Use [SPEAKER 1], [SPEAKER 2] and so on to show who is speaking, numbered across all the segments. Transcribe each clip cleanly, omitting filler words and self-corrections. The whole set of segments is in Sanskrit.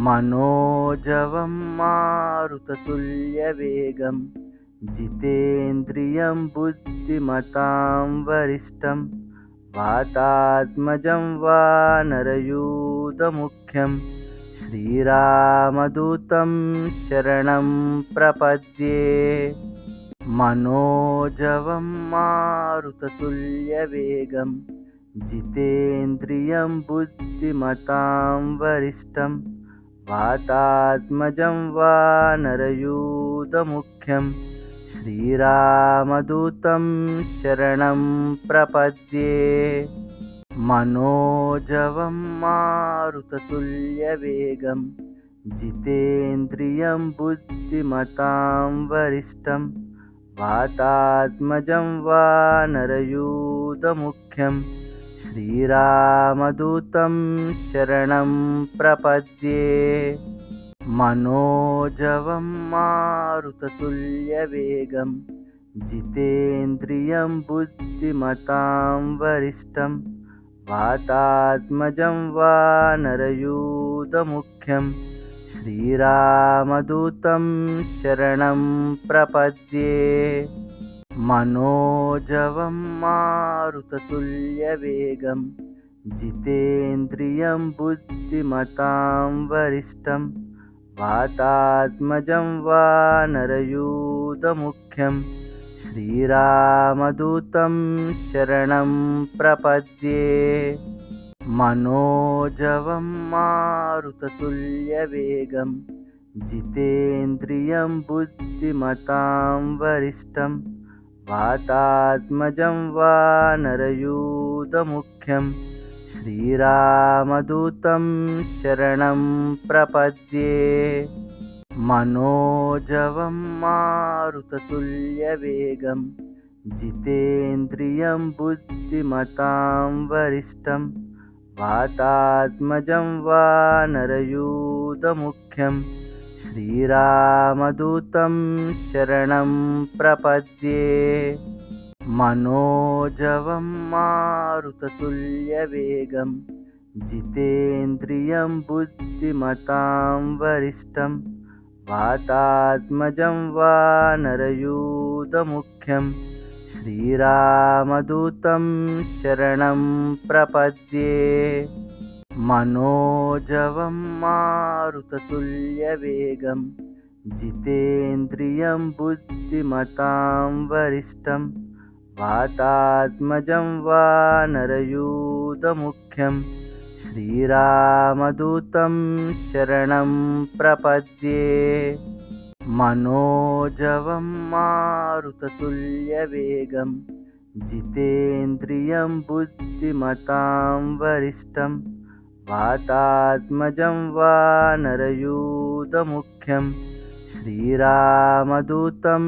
[SPEAKER 1] मनोजवं मारुततुल्यवेगं जितेन्द्रियं बुद्धिमतां वरिष्ठं वातात्मजं वानरयूथमुख्यं श्रीरामदूतं शरणं प्रपद्ये। मनोजवं मारुततुल्यवेगं जितेन्द्रियं बुद्धिमतां वरिष्ठं वातात्मजं वानरयूथमुख्यं श्रीरामदूतं शरणं प्रपद्ये। मनोजवं मारुततुल्यवेगं जितेन्द्रियं बुद्धिमतां वरिष्ठं वातात्मजं वानरयूथमुख्यं श्रीरामदूतं शरणं प्रपद्ये। मनोजवं मारुततुल्यवेगं जितेन्द्रियं बुद्धिमतां वरिष्ठं वातात्मजं वानरयूथमुख्यं श्रीरामदूतं शरणं प्रपद्ये। मनोजवं मारुततुल्यवेगं जितेन्द्रियं बुद्धिमतां वरिष्ठं वातात्मजं वानरयूथमुख्यं श्रीरामदूतं शरणं प्रपद्ये। मनोजवं मारुततुल्यवेगं जितेन्द्रियं बुद्धिमतां वरिष्ठं वातात्मजं वानरयूथमुख्यं श्रीरामदूतं शरणं प्रपद्ये। मनोजवं मारुततुल्यवेगं जितेन्द्रियं बुद्धिमतां वरिष्ठं वातात्मजं वानरयूथमुख्यं श्रीरामदूतं शरणं प्रपद्ये। मनोजवं मारुततुल्यवेगं जितेन्द्रियं बुद्धिमतां वरिष्ठं वातात्मजं वानरयूथमुख्यं श्रीरामदूतं शरणं प्रपद्ये। मनोजवं मारुततुल्यवेगं जितेन्द्रियं बुद्धिमतां वरिष्ठं वातात्मजं वानरयूथमुख्यं श्रीरामदूतं शरणं प्रपद्ये। मनोजवं मारुततुल्यवेगं जितेन्द्रियं बुद्धिमतां वरिष्ठं वातात्मजं वानरयूथमुख्यं श्रीरामदूतं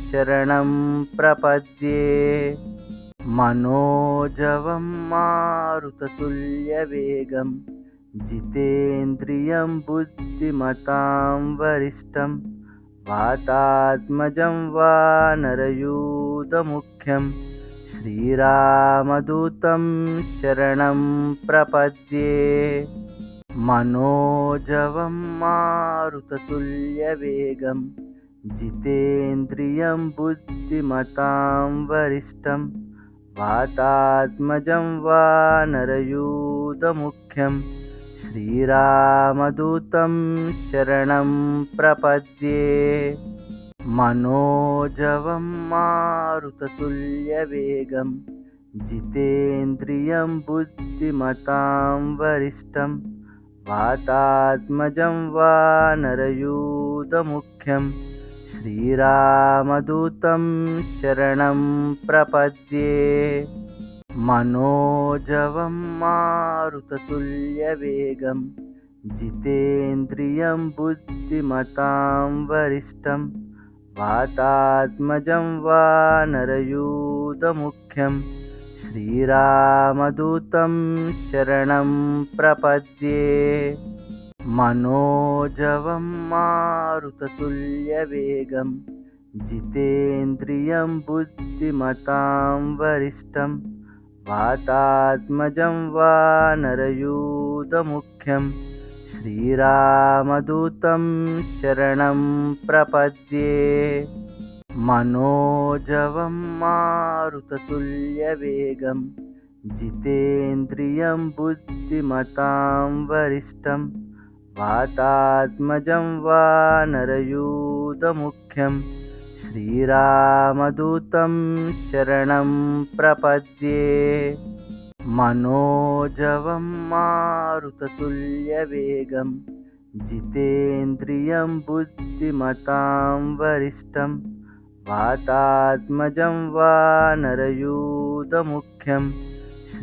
[SPEAKER 1] शरणं प्रपद्ये। मनोजवं मारुततुल्यवेगं जितेन्द्रियं बुद्धिमतां वरिष्ठं वातात्मजं वानरयूथमुख्यं श्रीरामदूतं शरणं प्रपद्ये। मनोजवं मारुततुल्यवेगं जितेन्द्रियं बुद्धिमतां वरिष्ठं वातात्मजं वानरयूथमुख्यं श्रीरामदूतं शरणं प्रपद्ये। मनोजवं मारुततुल्यवेगं जितेन्द्रियं बुद्धिमतां वरिष्ठं वातात्मजं वानरयूथमुख्यं श्रीरामदूतं शरणं प्रपद्ये। मनोजवं मारुततुल्यवेगं जितेन्द्रियं बुद्धिमतां वरिष्ठं वातात्मजं वानरयूथमुख्यं श्रीरामदूतं शरणं प्रपद्ये। मनोजवं मारुततुल्यवेगं जितेन्द्रियं बुद्धिमतां वरिष्ठं वातात्मजं वानरयूथमुख्यं श्रीरामदूतं शरणं प्रपद्ये मनोजवं मारुततुल्यवेगं जितेन्द्रियं बुद्धिमतां वरिष्ठं वातात्मजं वानरयूथमुख्यं श्रीरामदूतं शरणं प्रपद्ये मनोजवं मारुततुल्यवेगं जितेन्द्रियं बुद्धिमतां वरिष्ठं वातात्मजं वानरयूथमुख्यं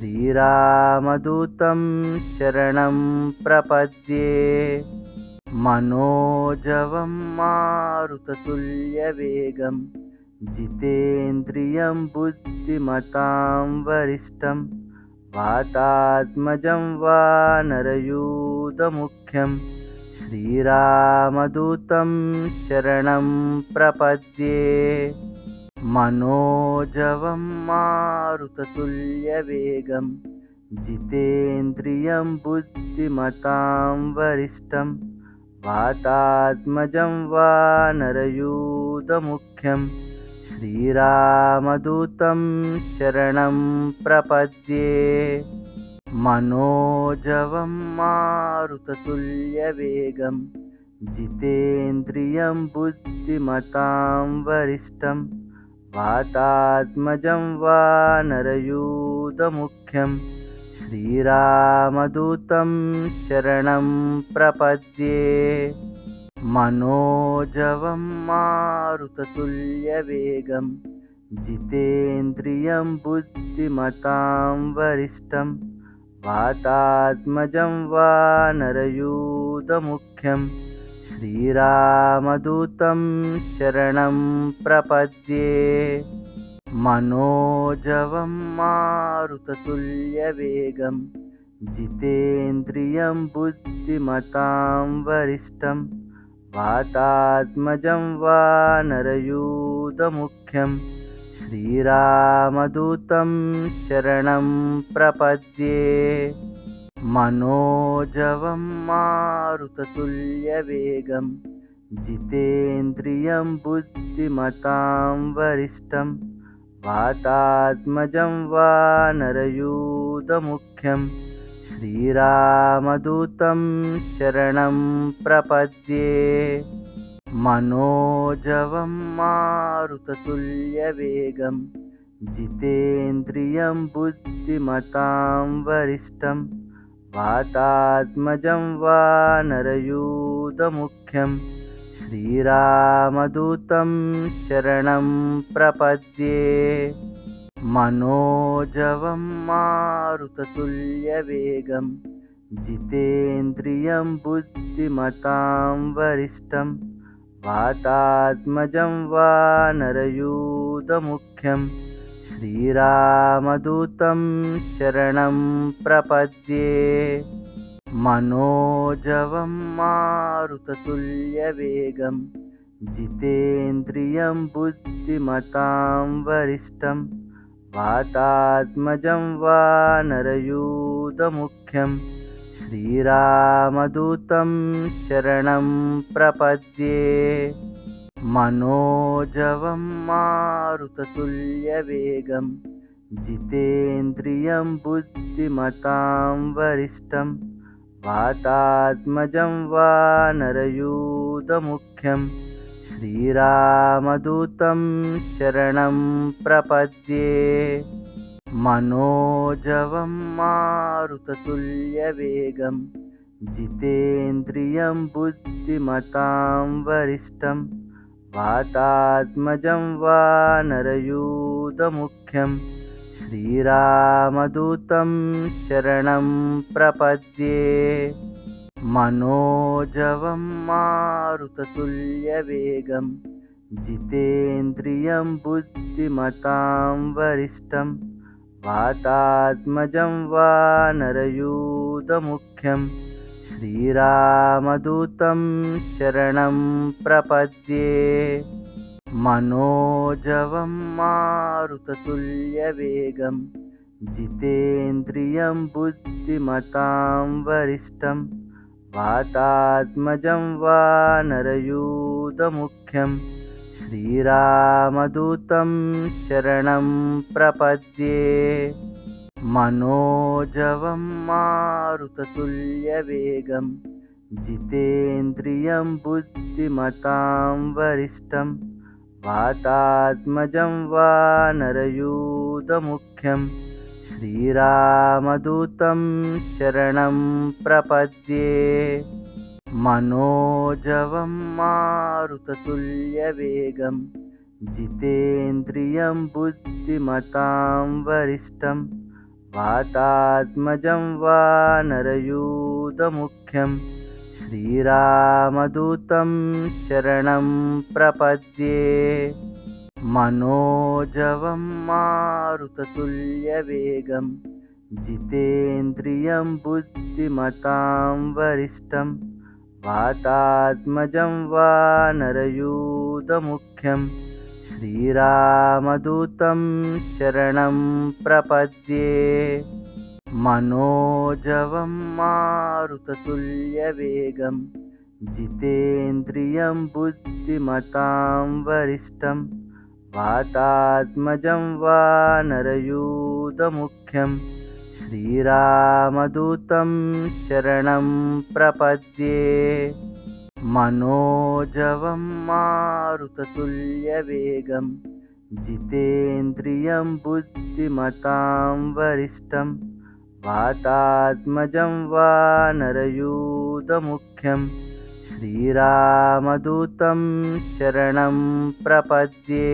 [SPEAKER 1] श्रीरामदूतं शरणं प्रपद्ये मनोजवं मारुततुल्यवेगं जितेन्द्रियं बुद्धिमतां वरिष्ठं वातात्मजं वानरयूथमुख्यं श्रीरामदूतं शरणं प्रपद्ये मनोजवं मारुततुल्यवेगं जितेन्द्रियं बुद्धिमतां वरिष्ठं वातात्मजं वानरयूथमुख्यं श्रीरामदूतं शरणं प्रपद्ये मनोजवं मारुततुल्यवेगं जितेन्द्रियं बुद्धिमतां वरिष्ठं वातात्मजं वानरयूथमुख्यं श्रीरामदूतं शरणं प्रपद्ये मनोजवं मारुततुल्यवेगं जितेन्द्रियं बुद्धिमतां वरिष्ठं वातात्मजं वानरयूथमुख्यं श्रीरामदूतं शरणं प्रपद्ये मनोजवं मारुततुल्यवेगं जितेन्द्रियं बुद्धिमतां वरिष्ठं वातात्मजं वानरयूथमुख्यं श्रीरामदूतं शरणं प्रपद्ये मनोजवं मारुततुल्यवेगं जितेन्द्रियं बुद्धिमतां वरिष्ठं वातात्मजं वानरयूथमुख्यं श्रीरामदूतं शरणं प्रपद्ये मनोजवं मारुततुल्यवेगं जितेन्द्रियं बुद्धिमतां वरिष्ठं वातात्मजं वानरयूथमुख्यं श्रीरामदूतं शरणं प्रपद्ये मनोजवं मारुततुल्यवेगं जितेन्द्रियं बुद्धिमतां वरिष्ठं वातात्मजं वानरयूथमुख्यं श्रीरामदूतं शरणं प्रपद्ये मनोजवं मारुततुल्यवेगं जितेन्द्रियं बुद्धिमतां वरिष्ठं वातात्मजं वानरयूथमुख्यं श्रीरामदूतं शरणं प्रपद्ये मनोजवं मारुततुल्यवेगं जितेन्द्रियं बुद्धिमतां वरिष्ठं वातात्मजं वानरयूथमुख्यं श्रीरामदूतं शरणं प्रपद्ये मनोजवं मारुततुल्यवेगं जितेन्द्रियं बुद्धिमतां वरिष्ठं वातात्मजं वानरयूथमुख्यं श्रीरामदूतं शरणं प्रपद्ये मनोजवं मारुततुल्यवेगं जितेन्द्रियं बुद्धिमतां वरिष्ठं वातात्मजं वानरयूथमुख्यं श्रीरामदूतं शरणं प्रपद्ये मनोजवं मारुततुल्यवेगं जितेन्द्रियं बुद्धिमतां वरिष्ठं वातात्मजं वानरयूथमुख्यं श्रीरामदूतं शरणं प्रपद्ये मनोजवं मारुततुल्यवेगं जितेन्द्रियं बुद्धिमतां वरिष्ठं वातात्मजं वानरयूथमुख्यं श्रीरामदूतं शरणं प्रपद्ये मनोजवं मारुततुल्यवेगं जितेन्द्रियं बुद्धिमतां वरिष्ठं वातात्मजं वानरयूथमुख्यं श्रीरामदूतं शरणं प्रपद्ये मनोजवं मारुततुल्यवेगं जितेन्द्रियं बुद्धिमतां वरिष्ठं वातात्मजं वानरयूथमुख्यं श्रीरामदूतं शरणं प्रपद्ये मनोजवं मारुततुल्यवेगं जितेन्द्रियं बुद्धिमतां वरिष्ठं वातात्मजं वानरयूथमुख्यं श्रीरामदूतं शरणं प्रपद्ये मनोजवं मारुततुल्यवेगं जितेन्द्रियं बुद्धिमतां वरिष्ठं वातात्मजं वानरयूथमुख्यं श्रीरामदूतं शरणं प्रपद्ये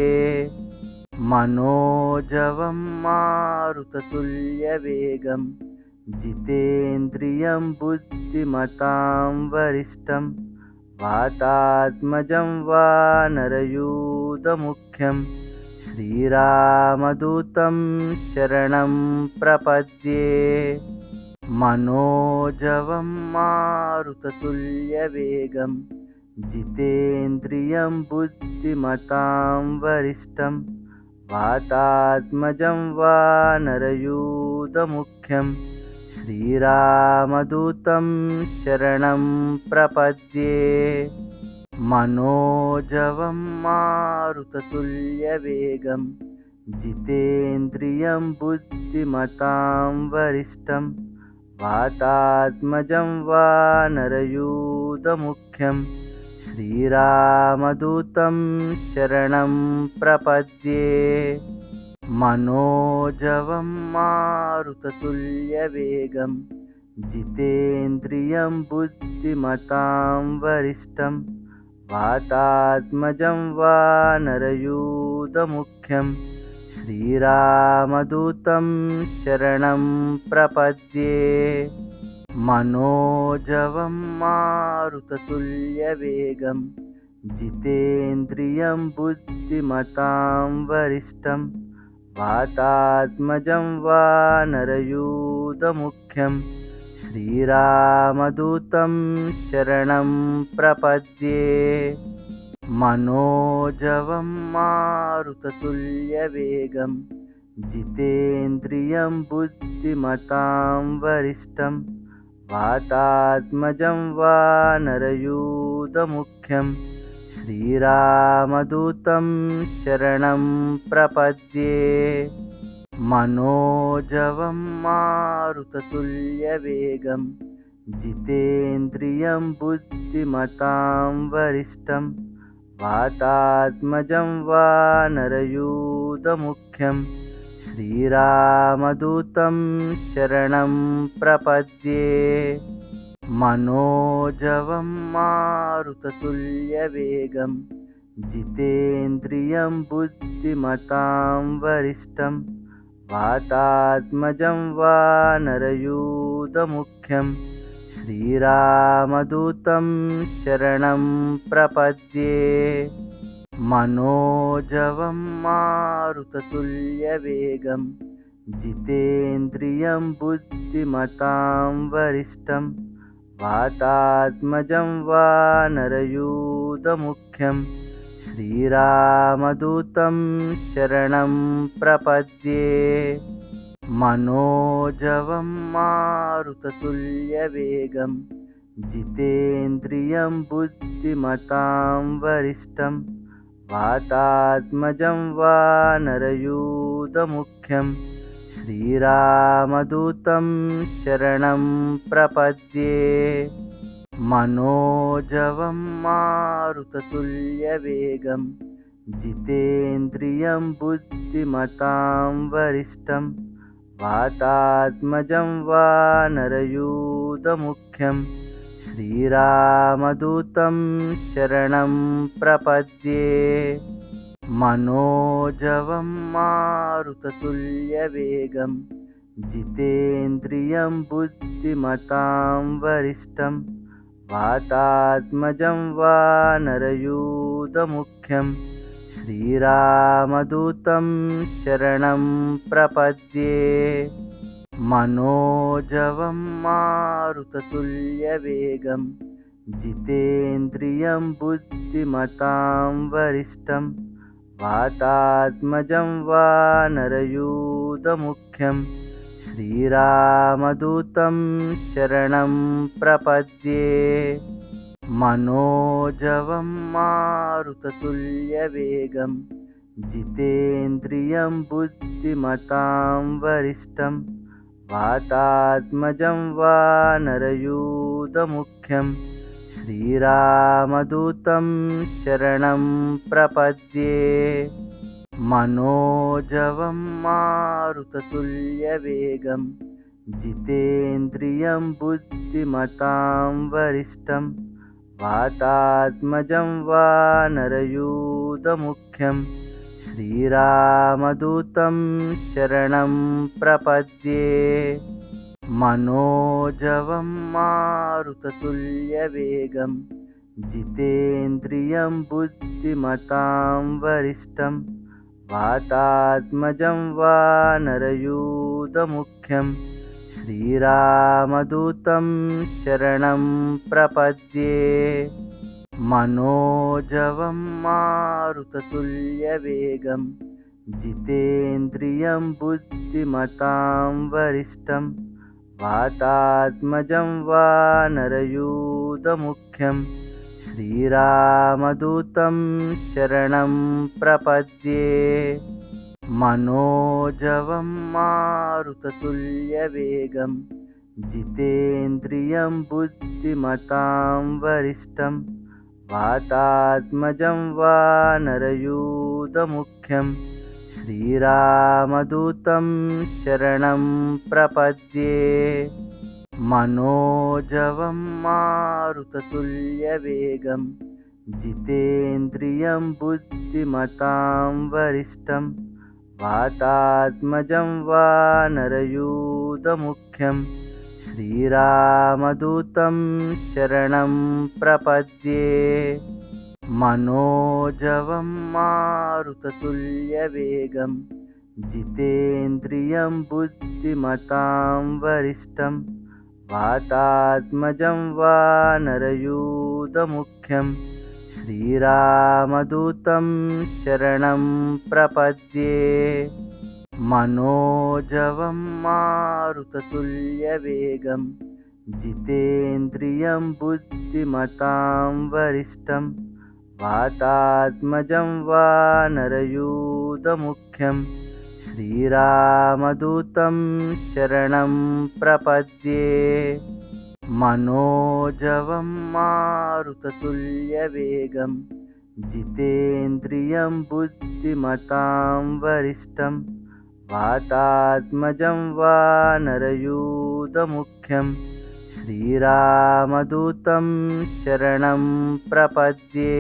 [SPEAKER 1] मनोजवं मारुततुल्यवेगं जितेन्द्रियं बुद्धिमतां वरिष्ठं वातात्मजं वानरयूथमुख्यं श्रीरामदूतं शरणं प्रपद्ये मनोजवं मारुततुल्यवेगं जितेन्द्रियं बुद्धिमतां वरिष्ठं वातात्मजं वानरयूथमुख्यं श्रीरामदूतं शरणं प्रपद्ये मनोजवं मारुततुल्यवेगं जितेन्द्रियं बुद्धिमतां वरिष्ठं वातात्मजं वानरयूथमुख्यं श्रीरामदूतं शरणं प्रपद्ये मनोजवं मारुततुल्यवेगं जितेन्द्रियं बुद्धिमतां वरिष्ठं वातात्मजं वानरयूथमुख्यं श्रीरामदूतं शरणं प्रपद्ये मनोजवं मारुततुल्यवेगं जितेन्द्रियं बुद्धिमतां वरिष्ठं वातात्मजं वानरयूथमुख्यं श्रीरामदूतं शरणं प्रपद्ये मनोजवं मारुततुल्यवेगं जितेन्द्रियं बुद्धिमतां वरिष्ठं वातात्मजं वानरयूथमुख्यं श्रीरामदूतं शरणं प्रपद्ये मनोजवं मारुततुल्यवेगं जितेन्द्रियं बुद्धिमतां वरिष्ठं वातात्मजं वानरयूथमुख्यं श्रीरामदूतं शरणं प्रपद्ये मनोजवं मारुततुल्यवेगं जितेन्द्रियं बुद्धिमतां वरिष्ठं वातात्मजं वानरयूथमुख्यं श्रीरामदूतं शरणं प्रपद्ये मनोजवं मारुततुल्यवेगं जितेन्द्रियं बुद्धिमतां वरिष्ठं वातात्मजं वानरयूथमुख्यं श्रीरामदूतं शरणं प्रपद्ये मनोजवं मारुततुल्यवेगं जितेन्द्रियं बुद्धिमतां वरिष्ठं वातात्मजं वानरयूथमुख्यं श्रीरामदूतं शरणं प्रपद्ये मनोजवं मारुततुल्यवेगं जितेन्द्रियं बुद्धिमतां वरिष्ठं वातात्मजं वानरयूथमुख्यं श्रीरामदूतं शरणं प्रपद्ये मनोजवं मारुततुल्यवेगं जितेन्द्रियं बुद्धिमतां वरिष्ठं वातात्मजं वानरयूथमुख्यं श्रीरामदूतं शरणं प्रपद्ये मनोजवं मारुततुल्यवेगं जितेन्द्रियं बुद्धिमतां वरिष्ठं वातात्मजं वानरयूथमुख्यं श्रीरामदूतं शरणं प्रपद्ये मनोजवं मारुततुल्यवेगं जितेन्द्रियं बुद्धिमतां वरिष्ठं वातात्मजं वानरयूथमुख्यं श्रीरामदूतं शरणं प्रपद्ये मनोजवं मारुततुल्यवेगं जितेन्द्रियं बुद्धिमतां वरिष्ठं वातात्मजं वानरयूथमुख्यं श्रीरामदूतं शरणं प्रपद्ये मनोजवं मारुततुल्यवेगं जितेन्द्रियं बुद्धिमतां वरिष्ठं वातात्मजं वानरयूथमुख्यं श्रीरामदूतं शरणं प्रपद्ये मनोजवं मारुततुल्यवेगं जितेन्द्रियं बुद्धिमतां वरिष्ठं वातात्मजं वानरयूथमुख्यं श्रीरामदूतं शरणं प्रपद्ये मनोजवं मारुततुल्यवेगं जितेन्द्रियं बुद्धिमतां वरिष्ठं वातात्मजं वानरयूथमुख्यं श्रीरामदूतं शरणं प्रपद्ये मनोजवं मारुततुल्यवेगं जितेन्द्रियं बुद्धिमतां वरिष्ठं वातात्मजं वानरयूथमुख्यं श्रीरामदूतं शरणं प्रपद्ये मनोजवं मारुततुल्यवेगं जितेन्द्रियं बुद्धिमतां वरिष्ठं वातात्मजं वानरयूथमुख्यं श्रीरामदूतं शरणं प्रपद्ये मनोजवं मारुततुल्यवेगं जितेन्द्रियं बुद्धिमतां वरिष्ठं वातात्मजं वानरयूथमुख्यं श्रीरामदूतं शरणं प्रपद्ये मनोजवं मारुततुल्यवेगं जितेन्द्रियं बुद्धिमतां वरिष्ठं वातात्मजं वानरयूथमुख्यं श्रीरामदूतं शरणं प्रपद्ये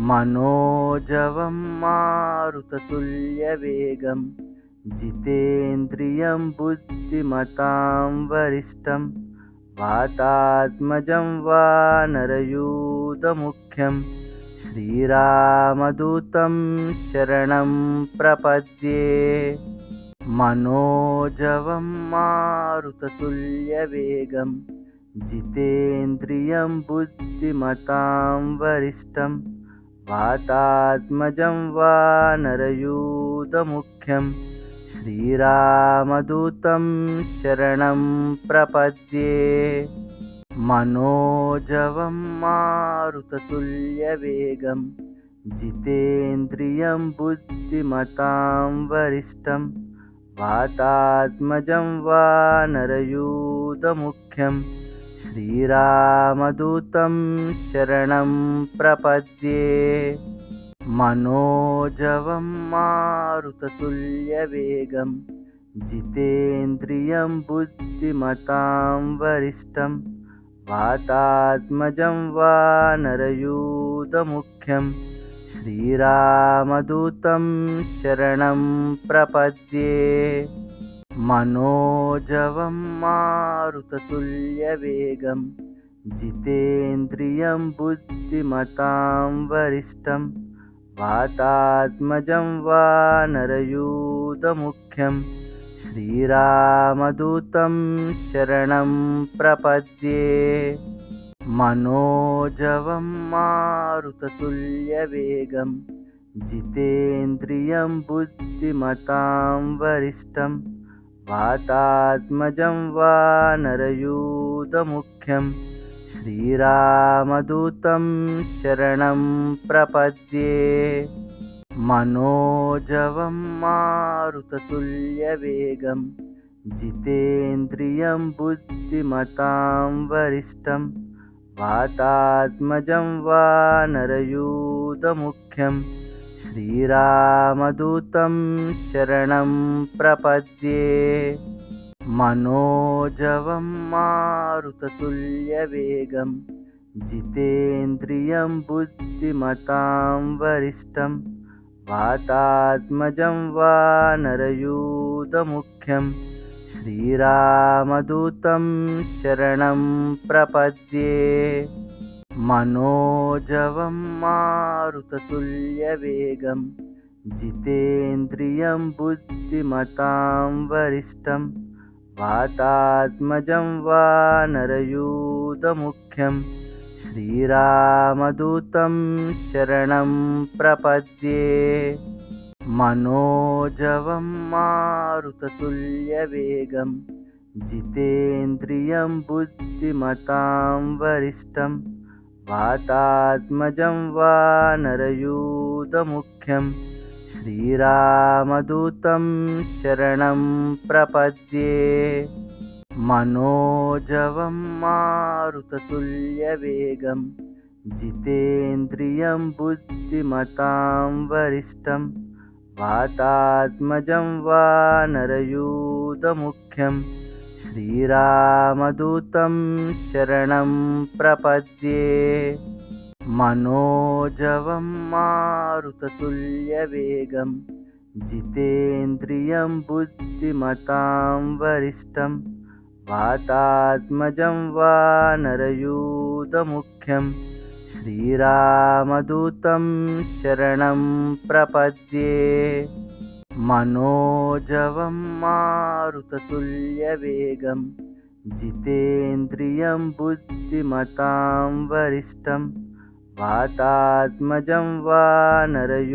[SPEAKER 1] मनोजवं मारुततुल्यवेगं जितेन्द्रियं बुद्धिमतां वरिष्ठं वातात्मजं वानरयूथमुख्यं श्रीरामदूतं शरणं प्रपद्ये मनोजवं मारुततुल्यवेगं जितेन्द्रियं बुद्धिमतां वरिष्ठं वातात्मजं वानरयूथमुख्यं श्रीरामदूतं शरणं प्रपद्ये मनोजवं मारुततुल्यवेगं जितेन्द्रियं बुद्धिमतां वरिष्ठं वातात्मजं वानरयूथमुख्यं श्रीरामदूतं शरणं प्रपद्ये। मनोजवं मारुततुल्यवेगं जितेन्द्रियं बुद्धिमतां वरिष्ठं वातात्मजं वानरयूथमुख्यं श्रीरामदूतं शरणं प्रपद्ये। मनोजवं मारुततुल्यवेगं जितेन्द्रियं बुद्धिमतां वरिष्ठं वातात्मजं वानरयूथमुख्यं श्रीरामदूतं शरणं प्रपद्ये। मनोजवं मारुततुल्यवेगं जितेन्द्रियं बुद्धिमतां वरिष्ठं वातात्मजं वानरयूथमुख्यं श्रीरामदूतं शरणं प्रपद्ये। मनोजवं मारुततुल्यवेगं जितेन्द्रियं बुद्धिमतां वरिष्ठं वातात्मजं वानरयूथमुख्यं श्रीरामदूतं शरणं प्रपद्ये। मनोजवं मारुततुल्यवेगं जितेन्द्रियं बुद्धिमतां वरिष्ठं वातात्मजं वानरयूथमुख्यं श्रीरामदूतं शरणं प्रपद्ये। मनोजवं मारुततुल्यवेगं जितेन्द्रियं बुद्धिमतां वरिष्ठं वातात्मजं वानरयूथमुख्यं श्रीरामदूतं शरणं प्रपद्ये। मनोजवं मारुततुल्यवेगं जितेन्द्रियं बुद्धिमतां वरिष्ठं वातात्मजं वानरयूथमुख्यं श्रीरामदूतं शरणं प्रपद्ये। मनोजवं मारुततुल्यवेगं जितेन्द्रियं बुद्धिमतां वरिष्ठं वातात्मजं वानरयूथमुख्यं श्रीरामदूतं शरणं प्रपद्ये। मनोजवं मारुततुल्यवेगं जितेन्द्रियं बुद्धिमतां वरिष्ठं वातात्मजं वानरयूथमुख्यं श्रीरामदूतं शरणं प्रपद्ये। मनोजवं मारुततुल्यवेगं जितेन्द्रियं बुद्धिमतां वरिष्ठं वातात्मजं वानरयूथमुख्यं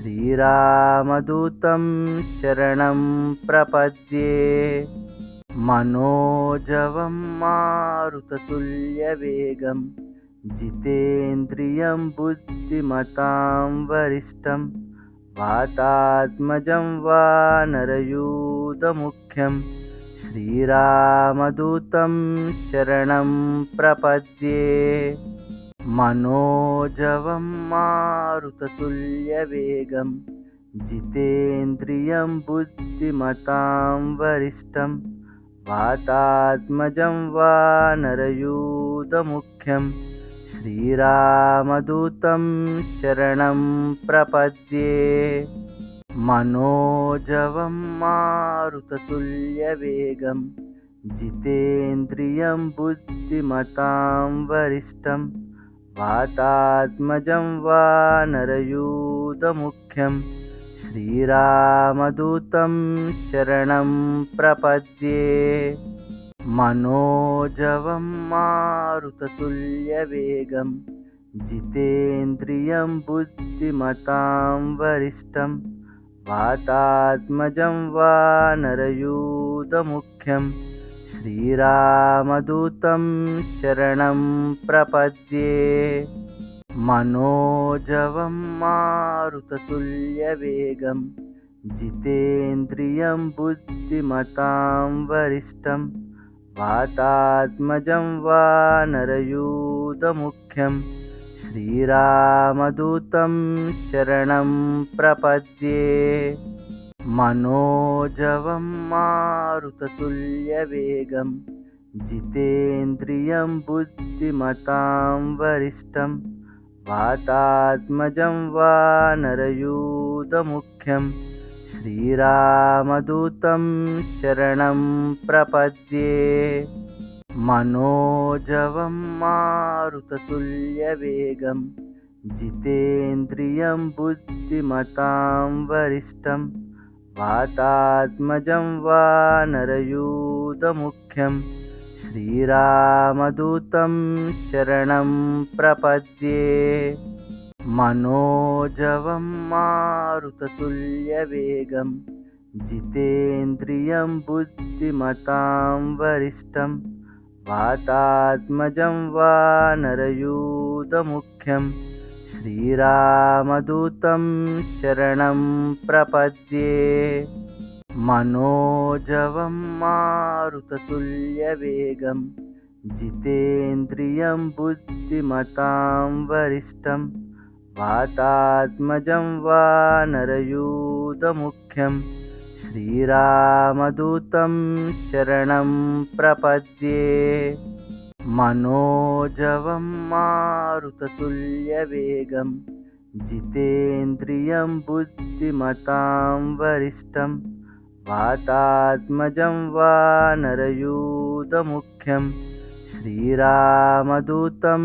[SPEAKER 1] श्रीरामदूतं शरणं प्रपद्ये। मनोजवं मारुततुल्यवेगं जितेन्द्रियं बुद्धिमतां वरिष्ठं वातात्मजं वानरयूथमुख्यं श्रीरामदूतं शरणं प्रपद्ये। मनोजवं मारुततुल्यवेगं जितेन्द्रियं बुद्धिमतां वरिष्ठं वातात्मजं वानरयूथमुख्यं श्रीरामदूतं शरणं प्रपद्ये। मनोजवं मारुततुल्यवेगं जितेन्द्रियं बुद्धिमतां वरिष्ठं वातात्मजं वानरयूथमुख्यं श्रीरामदूतं शरणं प्रपद्ये। मनोजवं मारुततुल्यवेगं जितेन्द्रियं बुद्धिमतां वरिष्ठं वातात्मजं वानरयूथमुख्यं श्रीरामदूतं शरणं प्रपद्ये मनोजवं मारुततुल्यवेगं जितेन्द्रियं बुद्धिमतां वरिष्ठं वातात्मजं वानरयूथमुख्यं श्रीरामदूतं शरणं प्रपद्ये मनोजवं मारुततुल्यवेगं जितेन्द्रियं बुद्धिमतां वरिष्ठं वातात्मजं वानरयूथमुख्यं श्रीरामदूतं शरणं प्रपद्ये मनोजवं मारुततुल्यवेगं जितेन्द्रियं बुद्धिमतां वरिष्ठं वातात्मजं वानरयूथमुख्यं श्रीरामदूतं शरणं प्रपद्ये मनोजवं मारुततुल्यवेगं जितेन्द्रियं बुद्धिमतां वरिष्ठं वातात्मजं वानरयूथमुख्यं श्रीरामदूतं शरणं प्रपद्ये मनोजवं मारुततुल्यवेगं जितेन्द्रियं बुद्धिमतां वरिष्ठं वातात्मजं वानरयूथमुख्यं श्रीरामदूतं शरणं प्रपद्ये मनोजवं मारुततुल्यवेगं जितेन्द्रियं बुद्धिमतां वरिष्ठं वातात्मजं वानरयूथमुख्यं श्रीरामदूतं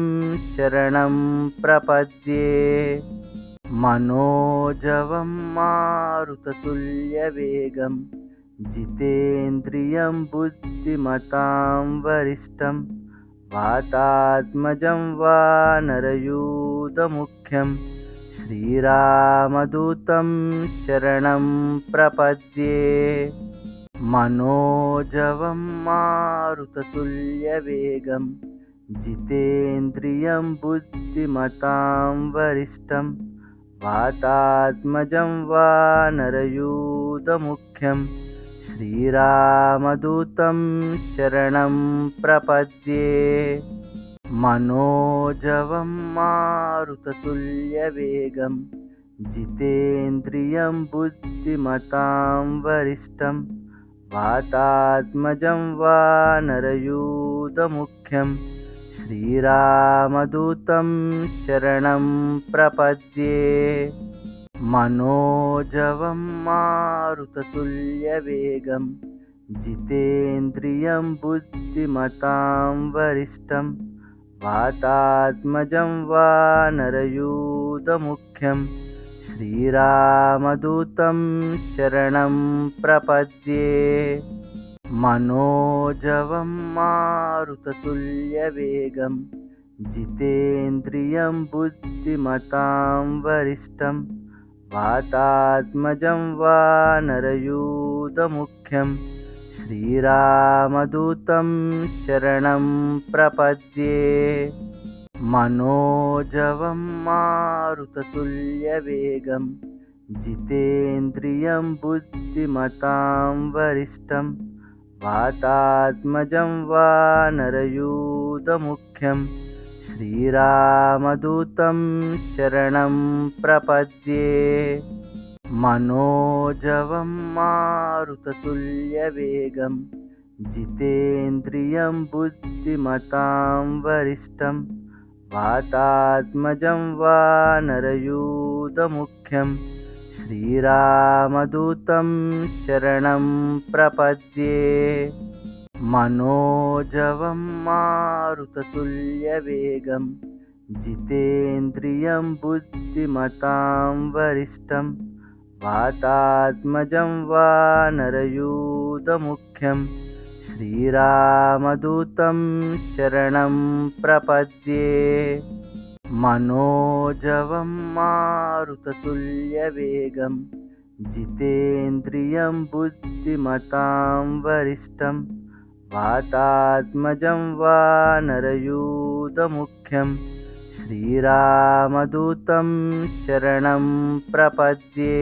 [SPEAKER 1] शरणं प्रपद्ये मनोजवं मारुततुल्यवेगं जितेन्द्रियं बुद्धिमतां वरिष्ठं वातात्मजं वानरयूथमुख्यं श्रीरामदूतं शरणं प्रपद्ये मनोजवं मारुततुल्यवेगं जितेन्द्रियं बुद्धिमतां वरिष्ठं वातात्मजं वानरयूथमुख्यं श्रीरामदूतं शरणं प्रपद्ये मनोजवं मारुततुल्यवेगं जितेन्द्रियं बुद्धिमतां वरिष्ठं वातात्मजं वानरयूथमुख्यं श्रीरामदूतं शरणं प्रपद्ये मनोजवं मारुततुल्यवेगं जितेन्द्रियं बुद्धिमतां वरिष्ठं वातात्मजं वानरयूथमुख्यं श्रीरामदूतं शरणं प्रपद्ये मनोजवं मारुततुल्यवेगं जितेन्द्रियं बुद्धिमतां वरिष्ठं वातात्मजं वानरयूथमुख्यं श्रीरामदूतं शरणं प्रपद्ये मनोजवं मारुततुल्यवेगं जितेन्द्रियं बुद्धिमतां वरिष्ठं वातात्मजं वानरयूथमुख्यं श्रीरामदूतं शरणं प्रपद्ये मनोजवं मारुततुल्यवेगं जितेन्द्रियं बुद्धिमतां वरिष्ठं वातात्मजं वानरयूथमुख्यं श्रीरामदूतं शरणं प्रपद्ये मनोजवं मारुततुल्यवेगं जितेन्द्रियं बुद्धिमतां वरिष्ठं वातात्मजं वानरयूथमुख्यं श्रीरामदूतं शरणं प्रपद्ये मनोजवं मारुततुल्यवेगं जितेन्द्रियं बुद्धिमतां वरिष्ठं वातात्मजं वानरयूथमुख्यं श्रीरामदूतं शरणं प्रपद्ये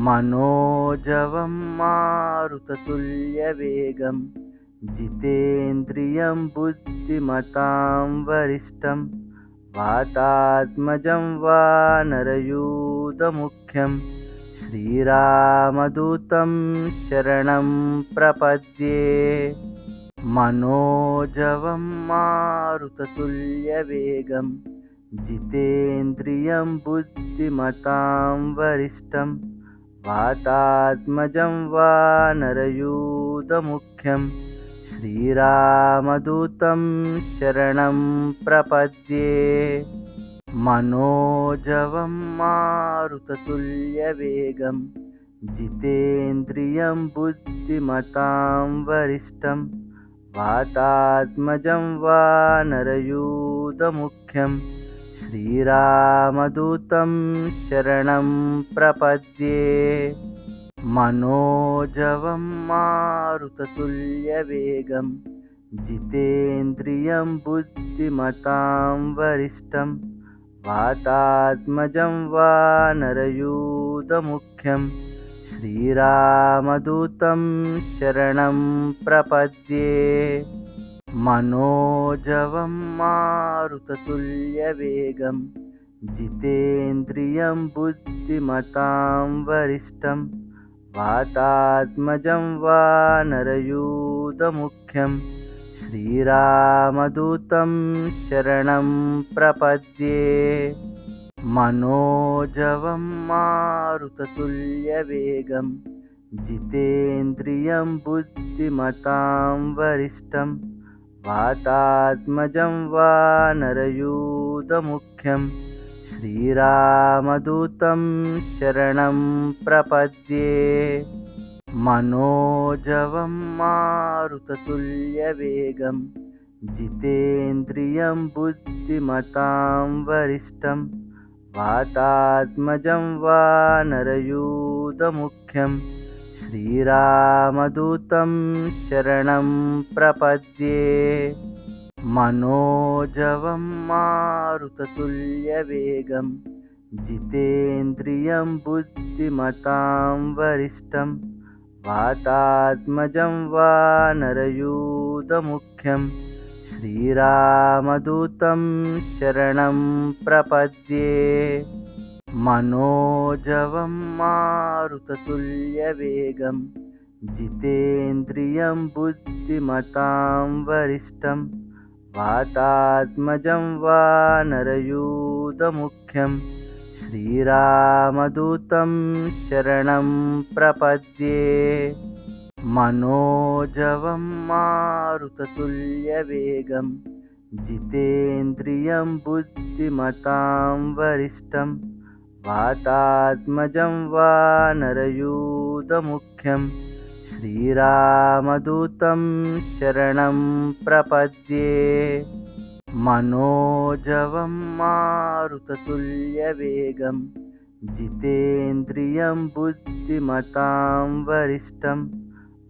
[SPEAKER 1] मनोजवं मारुततुल्यवेगं जितेन्द्रियं बुद्धिमतां वरिष्ठं वातात्मजं वानरयूथमुख्यं श्रीरामदूतं शरणं प्रपद्ये मनोजवं मारुततुल्यवेगं जितेन्द्रियं बुद्धिमतां वरिष्ठं वातात्मजं वानरयूथमुख्यं श्रीरामदूतं शरणं प्रपद्ये मनोजवं मारुततुल्यवेगं जितेन्द्रियं बुद्धिमतां वरिष्ठं वातात्मजं वानरयूथमुख्यं श्रीरामदूतं शरणं प्रपद्ये मनोजवं मारुततुल्यवेगं जितेन्द्रियं बुद्धिमतां वरिष्ठं वातात्मजं वानरयूथमुख्यं श्रीरामदूतं शरणं प्रपद्ये मनोजवं मारुततुल्यवेगं जितेन्द्रियं बुद्धिमतां वरिष्ठं वातात्मजं वानरयूथमुख्यं श्रीरामदूतं शरणं प्रपद्ये मनोजवं मारुततुल्यवेगं जितेन्द्रियं बुद्धिमतां वरिष्ठं वातात्मजं वानरयूथमुख्यं श्रीरामदूतं शरणं प्रपद्ये मनोजवं मारुततुल्यवेगं जितेन्द्रियं बुद्धिमतां वरिष्ठं वातात्मजं वानरयूथमुख्यं श्रीरामदूतं शरणं प्रपद्ये मनोजवं मारुततुल्यवेगं जितेन्द्रियं बुद्धिमतां वरिष्ठं वातात्मजं वानरयूथमुख्यं श्रीरामदूतं शरणं प्रपद्ये मनोजवं मारुततुल्यवेगं जितेन्द्रियं बुद्धिमतां वरिष्ठं वातात्मजं वानरयूथमुख्यं श्रीरामदूतं शरणं प्रपद्ये मनोजवं मारुततुल्यवेगं जितेन्द्रियं बुद्धिमतां वरिष्ठं वातात्मजं वानरयूथमुख्यं श्रीरामदूतं शरणं प्रपद्ये मनोजवं मारुततुल्यवेगं जितेन्द्रियं बुद्धिमतां वरिष्ठं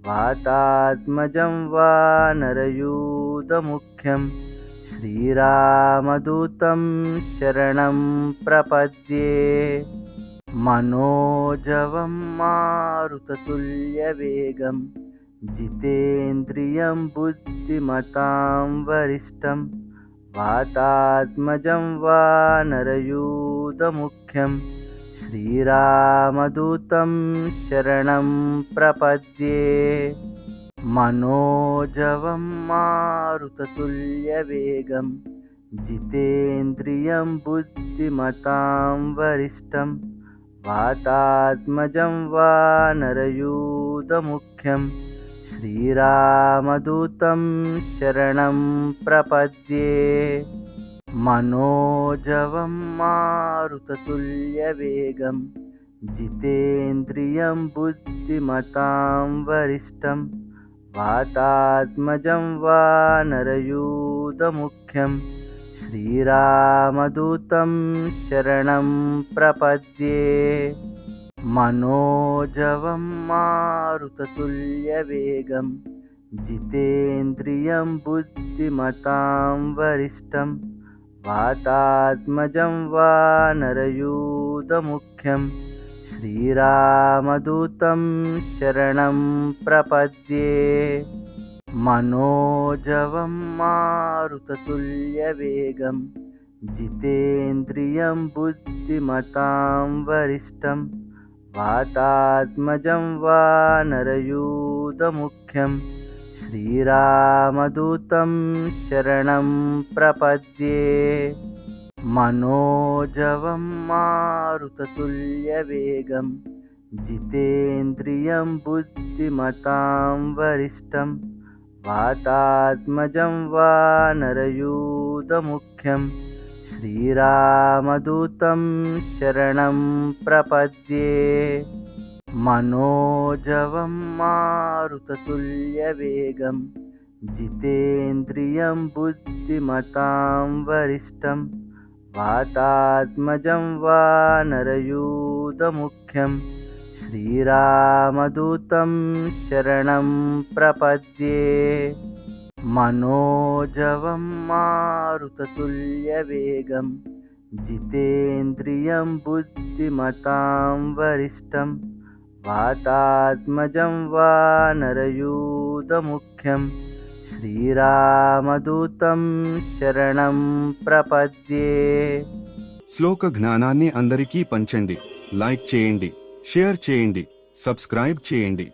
[SPEAKER 1] वातात्मजं वानरयूथमुख्यं श्रीरामदूतं शरणं प्रपद्ये मनोजवं मारुततुल्यवेगं जितेन्द्रियं बुद्धिमतां वरिष्ठं वातात्मजं वानरयूथमुख्यं श्रीरामदूतं शरणं प्रपद्ये मनोजवं मारुततुल्यवेगं जितेन्द्रियं बुद्धिमतां वरिष्ठं वातात्मजं वानरयूथमुख्यं श्रीरामदूतं शरणं प्रपद्ये मनोजवं मारुततुल्यवेगं जितेन्द्रियं बुद्धिमतां वरिष्ठं वातात्मजं वानरयूथमुख्यं श्रीरामदूतं शरणं प्रपद्ये मनोजवं मारुततुल्यवेगं जितेन्द्रियं बुद्धिमतां वरिष्ठं वातात्मजं वानरयूथमुख्यं श्रीरामदूतं शरणं प्रपद्ये मनोजवं मारुततुल्यवेगं जितेन्द्रियं बुद्धिमतां वरिष्ठं वातात्मजं वानरयूथमुख्यं श्रीरामदूतं शरणं प्रपद्ये मनोजवं मारुततुल्यवेगं जितेन्द्रियं बुद्धिमतां वरिष्ठं वातात्मजं वानरयूथमुख्यं श्रीरामदूतं शरणं प्रपद्ये मनोजवं मारुततुल्यवेगं जितेन्द्रियं बुद्धिमतां वरिष्ठं वातात्मजं वानरयूथमुख्यं श्रीरामदूतं शरणं प्रपद्ये मनोजवं मारुततुल्यवेगं जितेन्द्रियं बुद्धिमतां वरिष्ठं वातात्मजं वानरयूथमुख्यं श्रीरामदूतं शरणं प्रपद्ये
[SPEAKER 2] శ్లోక జ్ఞానాన్ని అందరికీ పంచండి, లైక్ చేయండి, షేర్ చేయండి, సబ్స్క్రైబ్ చేయండి.